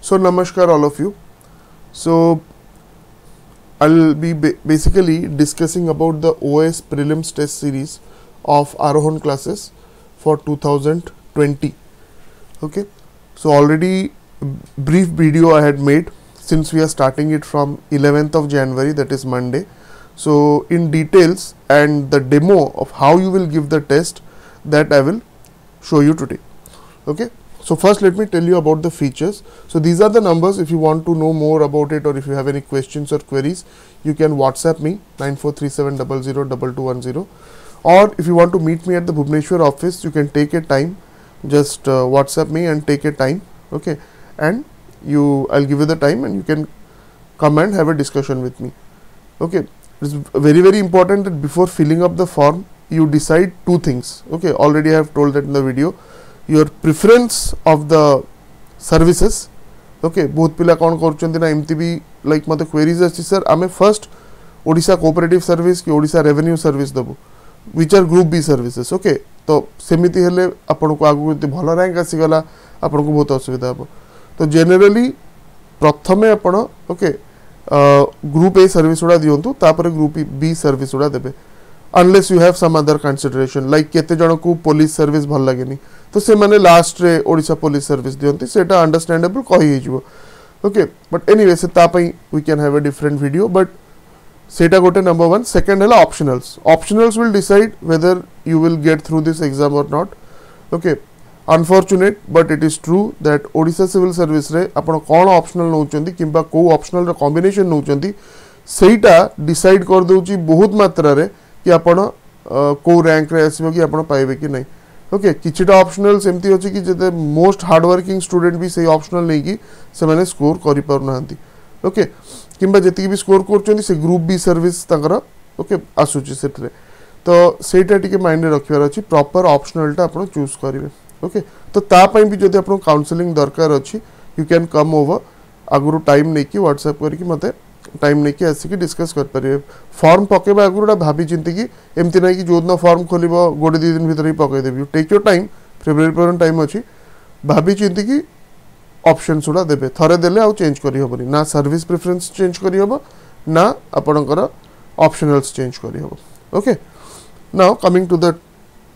So namaskar all of you. So I'll be basically discussing about the OS prelims test series of Arohan classes for 2020. Okay, so already brief video I had made since we are starting it from 11th of January, that is Monday. So in details and the demo of how you will give the test, that I will show you today. Okay, so first let me tell you about the features. So these are the numbers. If you want to know more about it or if you have any questions or queries, you can WhatsApp me 9437002210, or if you want to meet me at the Bhubaneswar office, you can take a time, just WhatsApp me and take a time. Okay, and I'll give you the time and you can come and have a discussion with me. Okay, it's very important that before filling up the form you decide two things. Okay, already I have told that in the video. Your preference of the services. Okay, बहुत पिला कौन करचंती ना एमती भी like मते queries अछि sir आमे first Odisha cooperative service कि ओडिशा रेवेन्यू सर्विस दबो which are group B services. Okay, तो सेमिति हेले आपन को आगु भल रैंक आसी गला आपन को बहुत असुविधा हो. तो जनरली प्रथमे आपन ओके ग्रुप ए सर्विस उडा दियंतु तापर ग्रुप बी सर्विस उडा देबे, unless you have some other consideration like केते जण को पुलिस सर्विस भल लागेनी तो से माने लास्ट रे ओडिशा पुलिस सर्विस दियंती, सेटा अंडरस्टैंडेबल कहि हेजिवो. ओके, बट एनीवे से ता पई we can have a different video, but सेटा गोटे नंबर 1. सेकंड हला optionals will decide whether you will get through this exam or not. Okay, unfortunate but it is true that Odisha civil service रे आपण कोन optional नउचंती किबा को optional रे combination नउचंती सेटा decide कर दोची बहुत मात्रा रे कि आपण को रैंक रे आसीबो कि आपण पाइबे कि नहीं. ओके, किछटा ऑप्शनल सेमती होची कि जते मोस्ट हार्ड वर्किंग स्टूडेंट भी सही ऑप्शनल नहीं कि से माने स्कोर करि पार नांती. ओके, किबा जति भी स्कोर करचंती से ग्रुप बी सर्विस ताकर ओके आसुची सेटरे, तो सेटा टिके माइंड रे रखिवार अछि. प्रॉपर ऑप्शनल टा आपण चूज करिवे. ओके, तो ता पई भी जति आपण काउंसलिंग दरकार अछि, यू कैन कम ओवर आगुरु टाइम नै कि व्हाट्सएप करि कि मते टाइम नहीं कि आसिक डिस्कस कर पारे. फॉर्म पकेबा आगुरा भाभी चिंती कि एमती नहीं कि जोदन फॉर्म खोलिबो गोटे 2 दिन भीतर ही पके देबी. टेक योर टाइम, फेब्रुआरी पर टाइम अछि, भाभी चिंती कि ऑप्शंस उडा देबे. थरे देले आ चेंज करि होबनी ना, सर्विस प्रेफरेंस चेंज करि होबो ना आपनकर ऑप्शनल्स चेंज करि होबो. Okay, now coming to the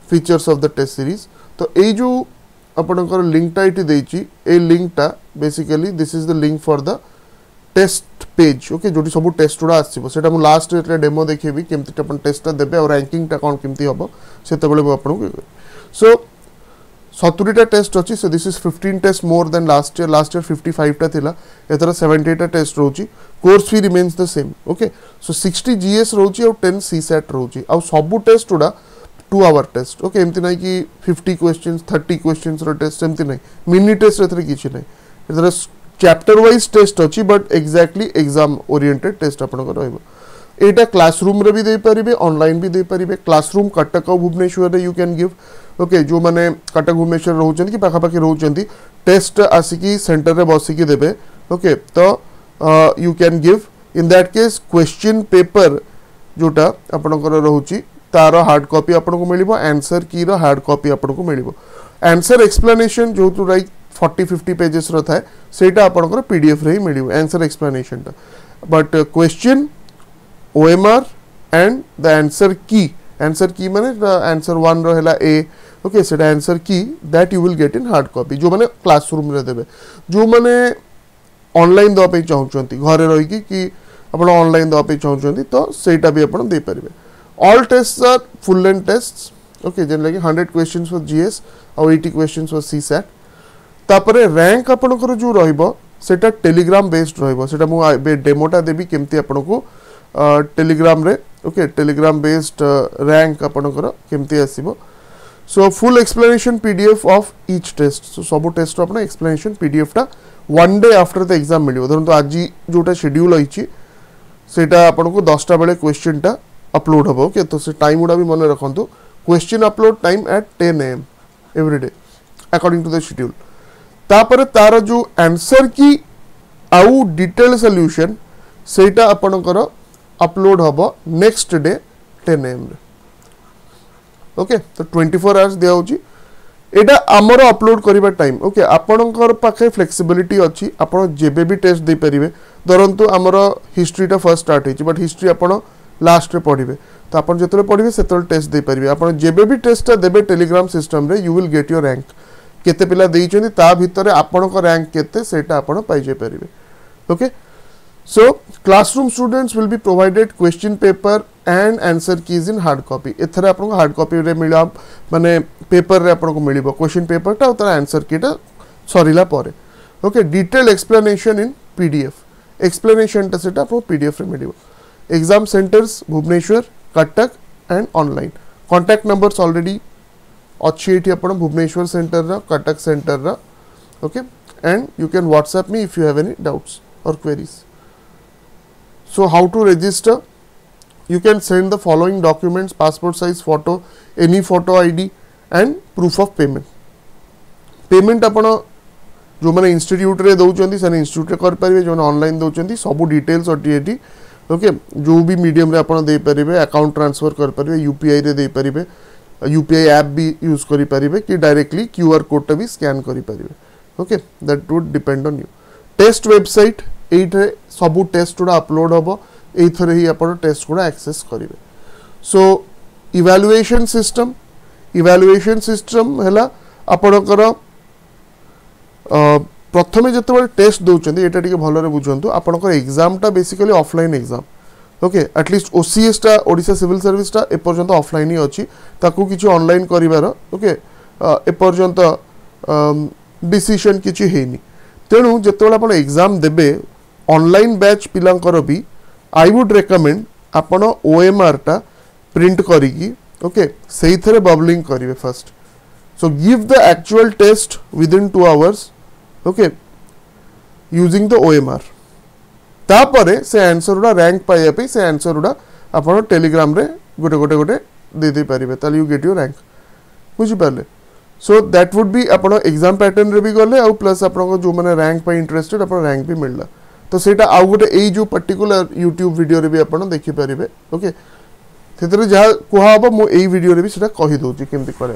features of the test series. तो ए जो आपनकर लिंक टा इटी देछि, ए लिंक टा basically this is the link for the test page. Okay, जोटी सब टेस्ट उडा आसीबो सेटा मु लास्ट रे डेमो देखेबी केमती अपन टेस्ट टा देबे और रैंकिंग टा कोन केमती हबो सेते बेले आपन को. सो 70 टा टेस्ट अछि. So this is 15 test more than last year 55 टा थिला, एतरा 70 टा टेस्ट रोची. Course fee remains the same. Okay, so 60 GS रोची और 10 सीसैट रोची और सब टेस्ट उडा 2 आवर टेस्ट. ओके, एमती नै कि 50 क्वेश्चंस 30 क्वेश्चंस रो टेस्ट एमती नै, मिनी टेस्ट एतरे किछि नै. एतरा चैप्टर वाइज टेस्ट अच्छी but exactly exam oriented test आपन रहइबो. एटा क्लासरूम रे भी दे परिबे, ऑनलाइन भी दे परिबे. क्लासरूम कटक और भुवनेश्वर रे यू कैन गिव. ओके, जो माने कटक भुवनेश्वर रहउचंती कि पाखा पाखी रहउचंती टेस्ट आसिकी सेंटर रे बसिकी देबे. ओके, तो you can give. In that case question paper जोटा आपन रहउची तार हार्ड कॉपी आपन को मिलिबो, आंसर की रो हार्ड कॉपी आपन को मिलिबो. आंसर एक्सप्लेनेशन जो टू राइट 40-50 पेजेस रो थाए सेटा आपनकर पीडीएफ रे ही मिलिबो आंसर एक्सप्लेनेशन टा. But question OMR and the answer की माने द आंसर 1 रो हैला ए. ओके, सेटा आंसर की that you will get in hard copy जो माने क्लासरूम रे देबे. जो माने ऑनलाइन दो पे चाहउचंती घरे रही कि आपण ऑनलाइन दो पे चाहउचंती तो सेटा भी आपण दे परिबे. All tests are full length tests. Okay, जेन लागी 100 क्वेश्चंस फॉर जीएस और 80 क्वेश्चंस फॉर सीसैट. तापरे रैंक आपनकर जो रहिबो सेटा टेलीग्राम बेस्ड रहिबो. सेटा मु डेमोटा देबी केमती आपन को टेलीग्राम रे. ओके, टेलीग्राम बेस्ड रैंक आपनकर केमती आसीबो. So full explanation PDF of each test. So सब टेस्ट आपन एक्सप्लेनेशन पीडीएफ टा 1 डे आफ्टर द एग्जाम मिलिबो. धरन तो आज जोटा शेड्यूल होईची सेटा आपन को 10 टा बेले क्वेश्चन टा अपलोड हबो. ओके, तो से टाइम उडा भी मन रखंतु. Question upload time at 10 AM every day according to the schedule. तापर तार जो आंसर की आउ डिटेल सॉल्यूशन सेटा आपनकर अपलोड हबो नेक्स्ट डे 10 AM रे. ओके, तो 24 आवर्स दिया होची एटा आमर अपलोड करबा टाइम ओके आपनकर पाखे फ्लेक्सिबिलिटी अछि आपण जेबे भी टेस्ट दे परिबे धरंतु आमर हिस्ट्रीटा फर्स्ट स्टार्ट हेछि बट हिस्ट्री आपण लास्ट रे पढिबे तो आपण जेतले पढिबे सेतले टेस्ट दे परिबे आपण जेबे भी टेस्टटा देबे टेलीग्राम सिस्टम रे you will get your rank केते पिला देइछन्ती ता भितरे आपनकर रैंक केते सेटा आपण पाइ जे परिबे okay so classroom students will be provided question paper and answer keys in hard copy एथरे आपन हार्ड कॉपी रे मिला माने पेपर रे आपन को मिलिबो क्वेश्चन पेपर ता उतर आंसर कीटा सरीला परे okay detail explanation in PDF explanation ता सेटा आपन पीडीएफ रे मिलिबो exam centres Bhubaneswar Cuttack and online contact numbers already अच्छी एठी आपन भुवनेश्वर सेंटर रा कटक सेंटर रा okay and you can WhatsApp me if you have any doubts or queries So how to register? You can send the following documents: passport size photo, any photo ID and proof of payment. Payment आपण जो माने institute रे दउचंती सने institute रे कर परिबे जो online दउचंती सब डिटेल्स और टीएटी ओके जो भी मीडियम रे आपण दे परिबे अकाउंट ट्रांसफर कर परिबे यूपीआई रे दे परिबे यूपीआई ऐप भी यूज करि परिबे कि डायरेक्टली क्यूआर कोड भी स्कैन करि परिबे okay that would depend on you test website एइथे सबु टेस्ट गुड़ा अपलोड हम एथरे ही आपण टेस्ट गुड़ा एक्सेस करेंगे सो इवैल्यूएशन सिस्टम हैला आपणकर प्रथमे जते टेस्ट दउचंदी एटा टिके भलो रे बुझंतु आपणकर एग्जाम टा basically offline exam okay at least OCS टा ओडिशा सिविल सर्विस टा ए पर्यंत ऑफलाइन ही अछि ताकू किछि ऑनलाइन करिवार ओके ए पर्यंत डिसीजन किछि हेनी तेणु जते आपण एग्जाम देबे ऑनलाइन बैच पिलांकर भी आई वुड रेकमेंड आपण ओएमआर टा प्रिंट करिकी ओके सेही थरे बबलिंग करिवे first so give the actual test within 2 hours okay using the OMR तापरे से आंसर उडा रैंक पाइया पे से आंसर उडा आपण टेलीग्राम रे गोटे गोटे गोटे दे दे परिबे ताल यू गेट योर रैंक बुझि पाले सो दैट वुड बी आपण एग्जाम पैटर्न रे भी गले आ प्लस आपण जो माने रैंक पे इंटरेस्टेड आपण रैंक भी मिलला तो सेटा आउ गोटे एई जो पर्टिकुलर यूट्यूब वीडियो रे भी आपण देखि परिबे ओके सेतरे जहा कोहा हबो मो एई वीडियो रे भी सेटा कहि दोची केमति करे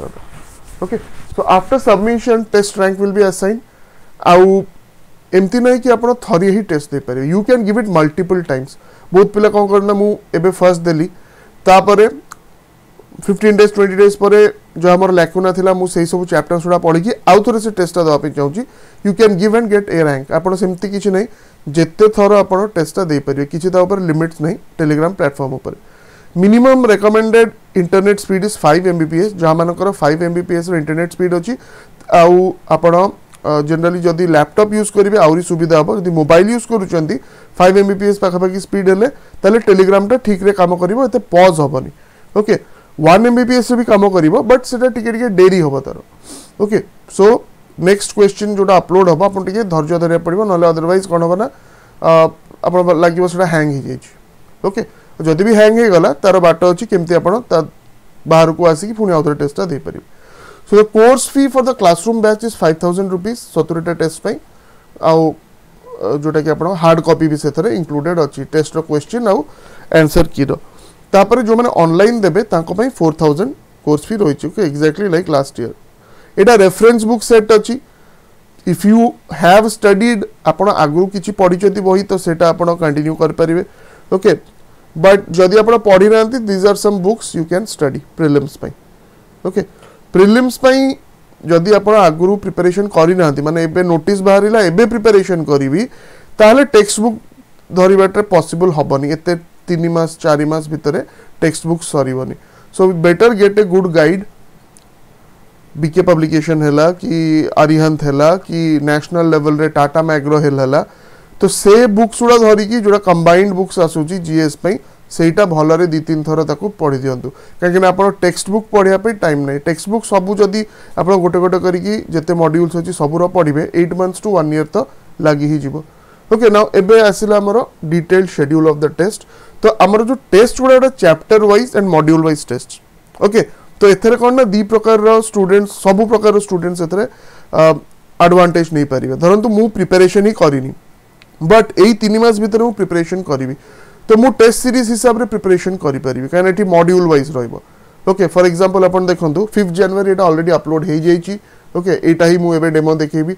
okay so after submission test rank will be assigned आउ एमती नहीं कि आपण थरी ही टेस्ट दे परिबे you can give it multiple times बहुत पिला कोन करना मु एबे फर्स्ट देली तापरे 15 डेज 20 डेज पर जो हमर लैकुना थिला मु सेही सब चैप्टर्स उडा पढी कि आउ थरे से टेस्ट दवा पे चाहूची you can give and get a rank आपण सेमती किछि नहीं जेते थरो आपण टेस्टटा दे परिबे किछि ता ऊपर लिमिट्स नहीं टेलीग्राम प्लेटफॉर्म ऊपर minimum recommended internet speed is 5 Mbps जहा मानकर 5 Mbps रो इंटरनेट स्पीड अछि आउ आपण जनरली जदी लैपटॉप यूज करिवे आउरी सुविधा हो जदी मोबाइल यूज करूचंती 5 Mbps पाखापाखि स्पीड हेले ताले टेलीग्राम टा ठीक रे काम करिवो एते पॉज होबनी ओके 1 Mbps से भी काम करिवो बट सेटा टिके टिके देरी होबो तारो ओके सो नेक्स्ट क्वेश्चन जोटा अपलोड होबा अपन टिके धैर्य धरिया पड़िबो नले अदरवाइज कोन होबा ना अपन लागिवो सेटा हैंग ही जाइछ ओके जदी भी हैंग हे गला तारो बाटो अछि केमति अपन ता बाहर को आसी कि पुनी आउटर टेस्टटा दे परिबो so the course fee for the classroom batch is 5000 rupees 70 टा टेस्ट पई आउ जोटा कि अपन हार्ड कॉपी भी सेथरे इंक्लूडेड अछि टेस्ट रो क्वेश्चन आउ आंसर की रो तापर जो माने ऑनलाइन देबे तांको पई 4000 कोर्स फी रहिछु कि एक्जेक्टली लाइक लास्ट ईयर एटा रेफरेंस बुक सेट अछि इफ यू हैव स्टडीड आपण आगु किछि पढिचती बही तो सेटा आपण कंटिन्यू कर परिबे ओके बट जदी आपण पढि नांती these are some books you can study prelims पई ओके प्रीलिम्स पई जदी आपण आगु प्रिपरेशन करि नांती माने एबे नोटिस बाहरिला एबे प्रिपरेशन करिवि ताले टेक्स्ट बुक धरिबाटे पॉसिबल हबनी एते 3 मास 4 मास भितरे टेक्स्ट बुक सरीबनी so better get a good guide BK publication हैला कि अरिहंत हैला कि नेशनल लेवल रे टाटा मैग्रो हैला तो से बुक्स उडा धरि कि जोडा कंबाइंड बुक्स आसुची जीएस पई सेटा भलरे 2-3 थर ताकू पढि दियंतु काकि आपण टेक्स्ट बुक पढिया पे टाइम नै टेक्स्ट बुक सबु जदी आपण गोटे गोटे करी कि जते मॉड्यूल्स अछि सबुरो पढिबे 8 मंथ्स टू 1 ईयर तो लागि ही जिवो ओके नाउ एबे आसिला हमरो detailed schedule of the test तो हमरो जो टेस्ट गुडा chapter wise and module wise test okay तो एथरे कोन ना दी प्रकार रो स्टूडेंट्स सबु प्रकार रो स्टूडेंट्स एथरे एडवांटेज नै परिबे धरंतु मु प्रिपरेशन ही करिनी बट एई 3 मास भीतर मु प्रिपरेशन करिवि तो मु टेस्ट सीरीज हिसाब रे प्रिपरेशन करि परिबि कान एठी मॉड्यूल वाइज रहइबो ओके फॉर एग्जांपल अपन देखंतु 5 जनवरी एटा ऑलरेडी अपलोड हे जाईची ओके एटा ही मु एबे डेमो देखेबी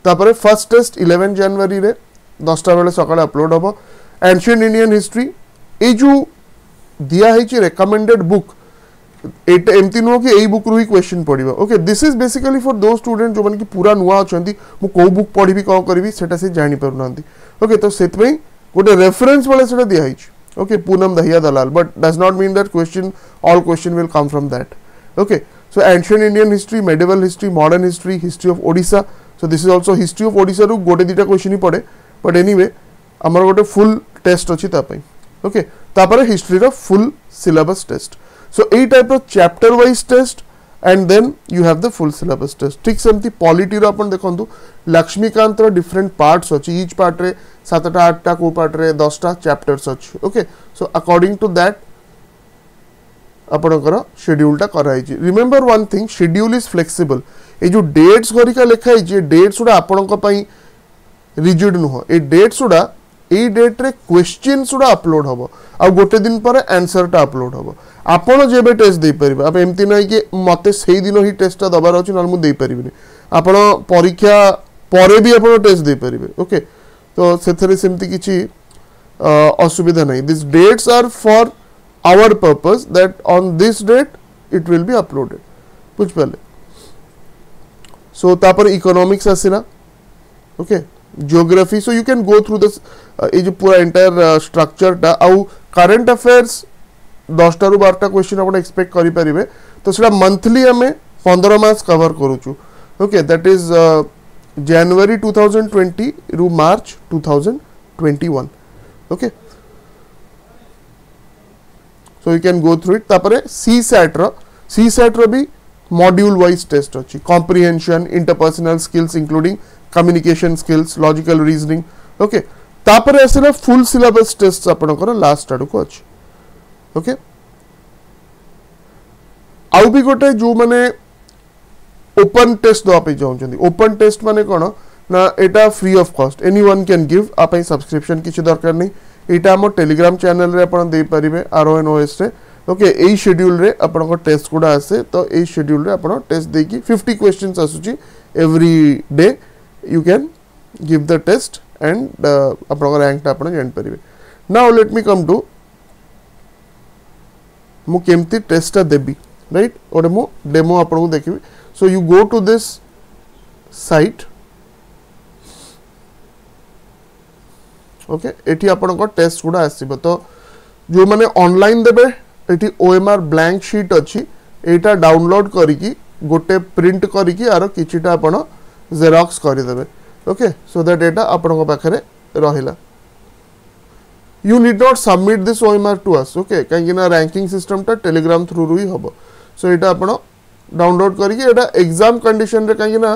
तापर फर्स्ट टेस्ट 11 जनवरी रे 10टा बेले सकाळे अपलोड हबो एंशिएंट इंडियन हिस्ट्री ए जो दिया है रेकमेंडेड बुक एमती नुह कि बुक रु ही क्वेश्चन पड़ो okay this is basically for दो स्टूडेंट जो मैंने पूरा नुआ अच्छा मु कौ बुक पढ़ी कौन करी से जानी पार ना ओके तो से गोटे रेफरेंस वाले से दिखाई okay Poonam Dahiya Dalal but does not mean that question all question will come from that okay so ancient Indian history medieval history modern history history of Odisha so this is also history of Odisha रु गोटे दुटा question ही पड़े but anyway आमर गोटे full test अच्छी okay तापर history रो full syllabus test so a type of chapter wise test and then you have the full syllabus test ठीक सेमती पॉलिटी रो अपन देखंतु लक्ष्मीकांत रो डिफरेंट पार्ट्स अछि ईच पार्ट रे 7टा 8टा को पार्ट रे 10टा चैप्टर्स अछि okay so according to that आपनकर शेड्यूल टा कराई छी remember one thing schedule is flexible ए जो डेट्स गरिका लिखाई जे डेट्स उडा आपनक पई रिजिड नुह ए डेट्स उडा ए डेट रे क्वेश्चन उडा अपलोड हबो आ गोटे दिन पर आंसर टा अपलोड हबो आपण जेबे टेस्ट दे परिबे अब एमती नै कि मते सेही दिन ही टेस्ट टा दबार अछि न मु दे परिबिनी आपण परीक्षा परे भी आपण टेस्ट दे परिबे ओके तो सेथरे सेमती किछि असुविधा नै this dates are for our purpose that on this date it will be uploaded बुझ पले सो तापर इकोनॉमिक्स आसिना okay geography so you can go through this ये जो पूरा entire structure टा आउ current affairs 10टा रु 12टा क्वेश्चन आपण एक्सपेक्ट करि परिबे तो सेटा मंथली हमें 15 मास कवर करूछु ओके दैट इज जनवरी 2020 रु March 2021 okay so you can go through it तापरे CSAT रो भी मॉड्यूल वाइज टेस्ट अछि comprehension interpersonal skills including communication skills logical reasoning okay तापर आसला फुल सिलेबस टेस्ट आपनकर लास्ट आडू को अछि ओके आउ भी गोटे जो माने ओपन टेस्ट दो पे जाउछंदी ओपन टेस्ट माने कोन ना एटा free of cost anyone can give आपै सब्सक्रिप्शन किछ दरकार नै एटा हम टेलीग्राम चैनल रे आपन दे परिबे RONOS रे ओके एई शेड्यूल रे आपन को टेस्ट कोडा आसे तो एई शेड्यूल रे आपन टेस्ट देकी 50 क्वेश्चंस आसुची every day you can give the test and apna rank ta apna जान परिबे now let me come to मु केमती टेस्ट ता देबी राइट ओडे मु डेमो आपन को देखिबी so you go to this site okay एठी आपन को टेस्ट गुडा आसीबो तो जो माने ऑनलाइन देबे एठी OMR ब्लैंक शीट अछि एटा डाउनलोड करिकी गोटे प्रिंट करिकी आरो किछिटा आपन जेरॉक्स कर देबे ओके सो दैट डेटा आपन पाखरे रहिला you need not submit this OMR to us okay काहे ना रैंकिंग सिस्टम ता टेलीग्राम थ्रू रु ही हबो सो एटा आपन डाउनलोड करिके एटा एग्जाम कंडीशन रे काहे ना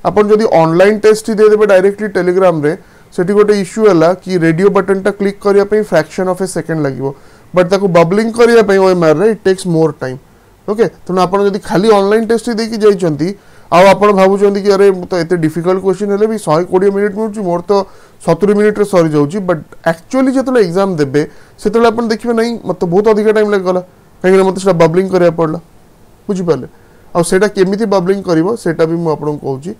आपन जदी ऑनलाइन टेस्ट ही दे देबे डायरेक्टली टेलीग्राम रे सेठी गोटे इश्यू हला कि रेडियो बटन ता क्लिक करिया पे फ्रैक्शन ऑफ ए सेकंड लागिवो बट ताको बबलिंग करिया पे OMR रे it takes more time okay तो आपन जदी खाली ऑनलाइन टेस्ट ही देकी जाइचंती आउ आपण भाबुचंदी कि अरे तो एते डिफिकल्ट क्वेश्चन हेले भी 120 मिनिट मिलुची मोर तो 70 मिनिट रे सरी जाउची बट एक्चुअली जेतले एग्जाम देबे सेतले आपण देखिबे नै मत बहुत अधिक टाइम लाग गला काहे मत सेटा बबलिंग करिया पड़ला बुझी पाले आ सेटा केमिति बबलिंग करिवो सेटा भी मु आपण कहूची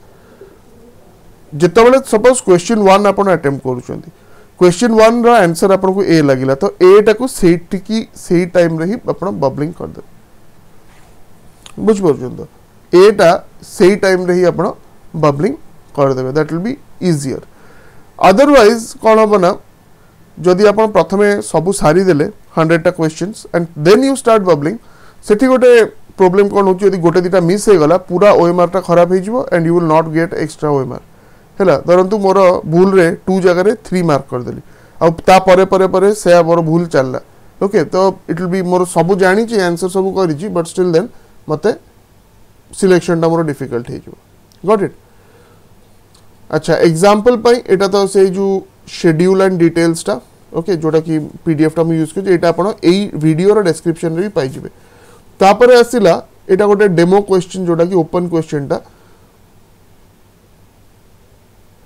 जेतबेले सपोज क्वेश्चन 1 आपण अटेम्प्ट करूचंदी क्वेश्चन 1 रो आंसर आपण को ए लागिला तो ए टा को सेही टाइम रे ही आपण बबलिंग कर दे बुझ परचंद एटा सही टाइम रे ही आपण बबलिंग कर देबे that will be easier otherwise कोन होबना जदि आपण प्रथमे सब सारी देले 100 टा questions and then you start bubbling सेठी गोटे प्रॉब्लम कोन होची यदि गोटे दिटा मिस हे गला पूरा OMR टा खराब हे जिवो and you will not get extra OMR हैला परंतु मोर भूल रे 2 जगह रे 3 मार्क कर देली आ ता परे से मोर भूल चलला ओके तो इट विल बी मोर सब जानी छी आंसर सब करी छी बट स्टिल देन मते सिलेक्शन टा मोर डिफिकल्ट हे जो गॉट इट अच्छा एग्जांपल पई एटा तो से जो शेड्यूल एंड डिटेल्स टा ओके जोटा कि पीडीएफ टा हम यूज कर एटा आपण एई वीडियो रो डिस्क्रिप्शन रे भी पाई जिवे तापर आसिला एटा गोटे डेमो क्वेश्चन जोटा कि ओपन क्वेश्चन टा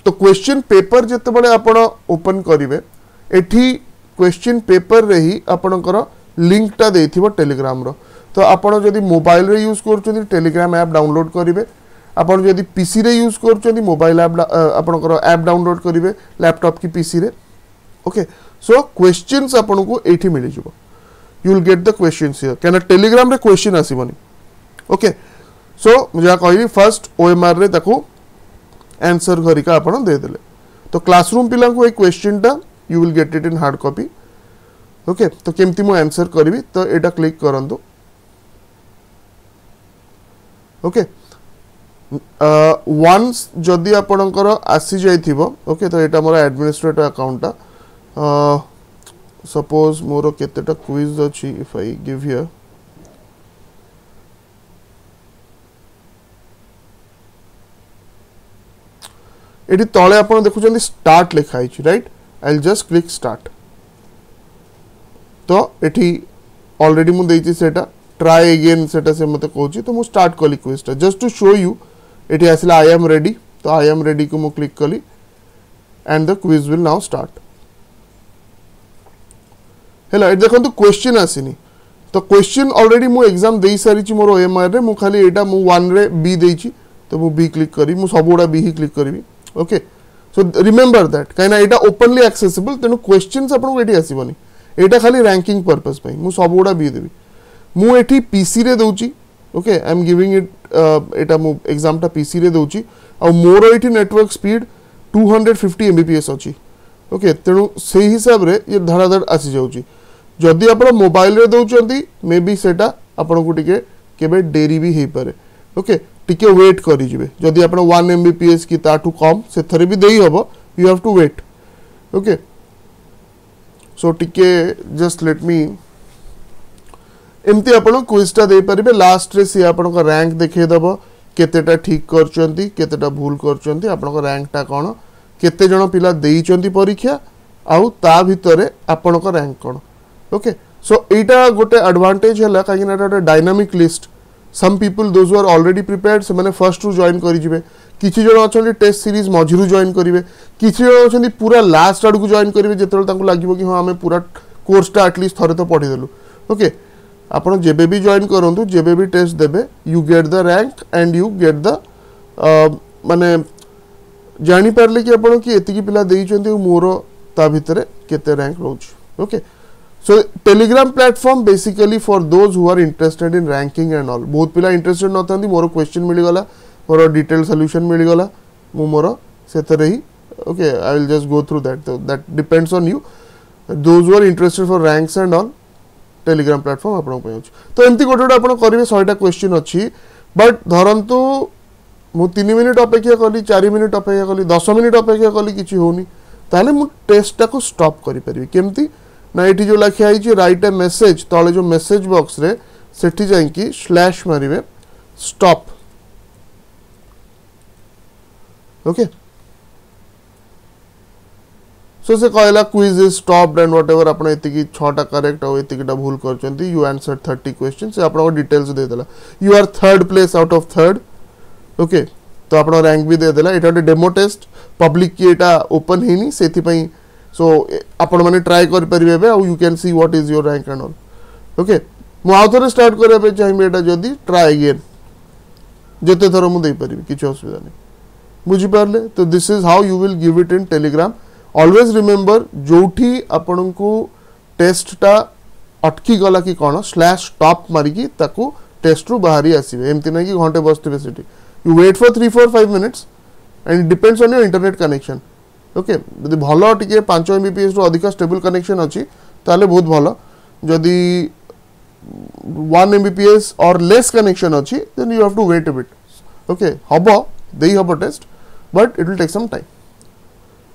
तो क्वेश्चन पेपर जते बळे आपण ओपन करिवे एठी क्वेश्चन पेपर रे ही आपणकर लिंक टा देथिबो टेलीग्राम रो तो आपण जदि मोबाइल रे यूज करछथि टेलीग्राम ऐप डाउनलोड करिवे आपण जदि पीसी रे यूज करछथि मोबाइल ऐप आपनकर ऐप डाउनलोड करिवे लैपटॉप की पीसी रे ओके सो क्वेश्चंस आपण को एठी मिलि जबो you will get the questions here can Telegram रे क्वेश्चन आसीबनी ओके सो मुझे कहली फर्स्ट ओएमआर रे ताको आंसर करिका आपण दे देले तो क्लासरूम पिला को एक क्वेश्चन टा you will get it in hard copy okay तो केमती मु आंसर करबी तो एटा क्लिक करंतु ओके वंस जदि आपणकर आसी जाइथिबो ओके तो एटा मोर एडमिनिस्ट्रेटर अकाउंट टा सपोज मोर केतेटा क्विज अछि if I give here eighty तळे आपण देखुचंदी स्टार्ट लिखाई छि right I will just click start तो एटी ऑलरेडी मु देछि सेटा ट्राई अगेन सेटा से मते कहूछि तो मु स्टार्ट कली क्विज टा जस्ट टू शो यू एटी आसिला आई एम रेडी तो आई एम रेडी को मु क्लिक कली and the quiz will now start हेला ए देखंतु क्वेश्चन आसीनी तो क्वेश्चन ऑलरेडी मु एग्जाम देई सारी छि मोर ओएमआर रे मु खाली एटा मु 1 रे बी देई छि तो मु बी क्लिक करी मु सबोडा बी ही क्लिक करबी okay so remember that काइना Etah openly accessible तेनु क्वेश्चंस आपन को एटी आसीबनी एटा खाली रैंकिंग पर्पस पई मु सबोडा बी देबी मु एटी पीसी रे दउची okay I am giving it एटा मु एग्जाम टा पीसी रे दउची आ मोर एटी नेटवर्क स्पीड 250 एमबीपीएस अछि ओके तेनु सेही हिसाब रे ये धड़ाधड़ आसी जाउची जदि आपण मोबाइल रे दउचंती मे बी सेटा आपण को टिके केबे देरी भी हे पारे ओके टिके वेट करी जिवे जदि आपण 1 एमबीपीएस की ताटू कम से थरे भी देई हबो you have to wait okay so टिके जस्ट लेट मी एमती आपण क्विज टा दे परिबे लास्ट रे से आपण को रैंक देखे दबो केतेटा ठीक करचंती केतेटा भूल करचंती आपण को रैंक टा कोन केते जण पिला देइचंती परीक्षा आउ ता भितरे आपण को रैंक कोन ओके सो एटा गोटे एडवांटेज हला कागिना एटा dynamic list some people those who are already prepared से माने फर्स्ट टू जॉइन करि जिवे किछि जण अछन टेस्ट सीरीज मझिरु जॉइन करिवे किछि जण अछन पूरा लास्ट आडू जॉइन करिवे जेतल तांको लागिवो कि हां हमें पूरा कोर्स टा एटलीस्ट थरे तो पढी देलु ओके आपण जेबे भी जॉइन करंतु जेबे भी टेस्ट देबे you get the rank and you get the माने जानि परले कि आपण कि एतिकी पिला देइचंती मोर ता भितरे केते रैंक रहउछ okay So Telegram platform basically for those who are interested in ranking and all. बहुत पिला interested न थांती मोर क्वेश्चन मिली गला मोर डिटेल सॉल्यूशन मिली गला मु मोर सेतरे ही okay I will just go through that so that depends on you those who are interested for ranks and all Telegram platform आपन पय अछि तो एमती गोटे आपन करिवे 100 टा क्वेश्चन अछि बट धरंतु मु 3 मिनिट अपेक्षा कली 4 मिनिट अपेक्षा कली 10 मिनिट अपेक्षा कली किछि होनी ताले मु टेस्ट टा को स्टॉप करि परिबे केमती ना एठी जो लिखा है राइट ए मेसेज तले जो मेसेज बॉक्स रे सेठी जाई कि स्लैश मारिवे स्टॉप ओके सो से कहला quiz is stopped and whatever आपण एति की 6 टा करेक्ट और एति कीटा भूल करचंती यू आंसर 30 क्वेश्चन से आपण डिटेल्स दे देला you are third place out of third okay तो आपण रैंक भी दे देला एटा डेमो टेस्ट पब्लिक की एटा ओपन हेनी सेति पई सो आपण माने ट्राई कर परिबे बे you can see what is your rank and all okay मु आउथरे स्टार्ट करे पे चाहिए एटा जदी ट्राई अगेन जते थरो मु दे परिबे किछ असुविधा नै बुझी पारले तो this is how you will give it in Telegram always remember जोठी आपण को टेस्ट टा अटकी गला कि कोन स्लैश टॉप मारी कि ताकू टेस्ट रु बाहरी आसीबे एमति नै कि घंटे बसथिबे सेठी you wait for 3-4-5 minutes and it depends on your internet connection okay यदि भलो टिके 5 एमबीपीएस रो अधिक स्टेबल कनेक्शन अछि ताले बहुत भलो जदि 1 एमबीपीएस और लेस कनेक्शन अछि then you have to wait a bit okay हबो देई हबो test but it will take some time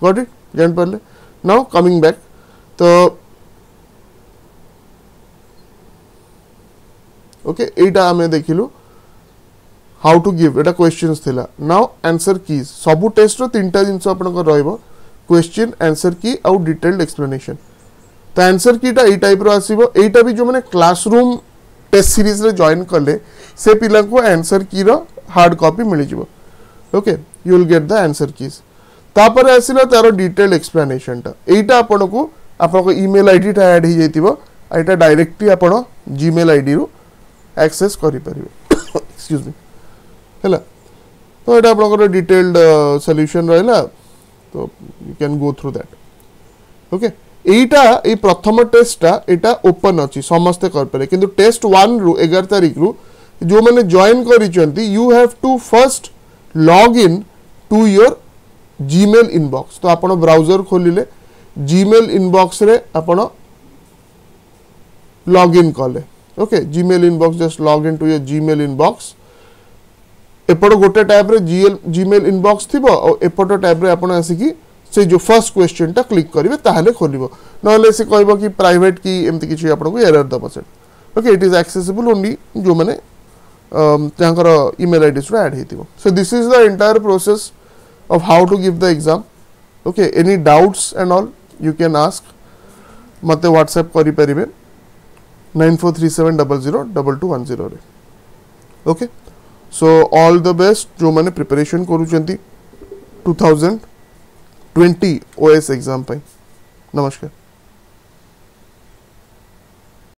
got it जान परले नाउ कमिंग बैक तो ओके एटा हमें देखिलु हाउ टू गिव एटा क्वेश्चंस थिला नाउ आंसर कीज सबु टेस्ट रो तीनटा जिंस आपन को रहइबो क्वेश्चन आंसर की आउ डिटेल्ड एक्सप्लेनेशन तो आंसर की टा ए टाइप रो आसीबो एटा भी जो माने क्लासरूम टेस्ट सीरीज रे जॉइन करले से पिला को आंसर की रो हार्ड कॉपी मिल जिवो okay you will get the answer keys तापर आसीला तारो डिटेल्ड एक्सप्लेनेशन टा एटा आपन को ईमेल आईडी टा ऐड ही जैतिबो एटा डायरेक्टली आपन जीमेल आईडी रो एक्सेस करि परिबे एक्सक्यूज मी हैला तो एटा आपनकर डिटेल्ड सॉल्यूशन रहला तो you can go through that okay एटा ए प्रथम टेस्टटा एटा ओपन अछि समस्त कर पारे किंतु टेस्ट 1 रु 11 तारिख रु जो माने जॉइन करिसंती you have to first log in to your Gmail inbox तो आपण ब्राउजर खोलिले जीमेल इनबॉक्स रे आपण लॉग इन कले okay Gmail inbox just log in to your Gmail inbox एपट गोटे टाइप रे जीमेल इनबॉक्स थिबो और एपट टाइप रे आपण आसी से जो फर्स्ट क्वेश्चन टा क्लिक करिवे ताहले खोलिबो नले से कहबो कि प्राइवेट की एमति किछि आपन को एरर दबो से okay it is accessible only जो माने तांकर ईमेल आईडी से ऐड हेतिबो so this is the entire process of how to give the exam okay any doubts and all you can ask mate whatsapp kari paribe 9437002210 re okay so all the best jo mane preparation करूचंती 2020 OS exam pai namaskar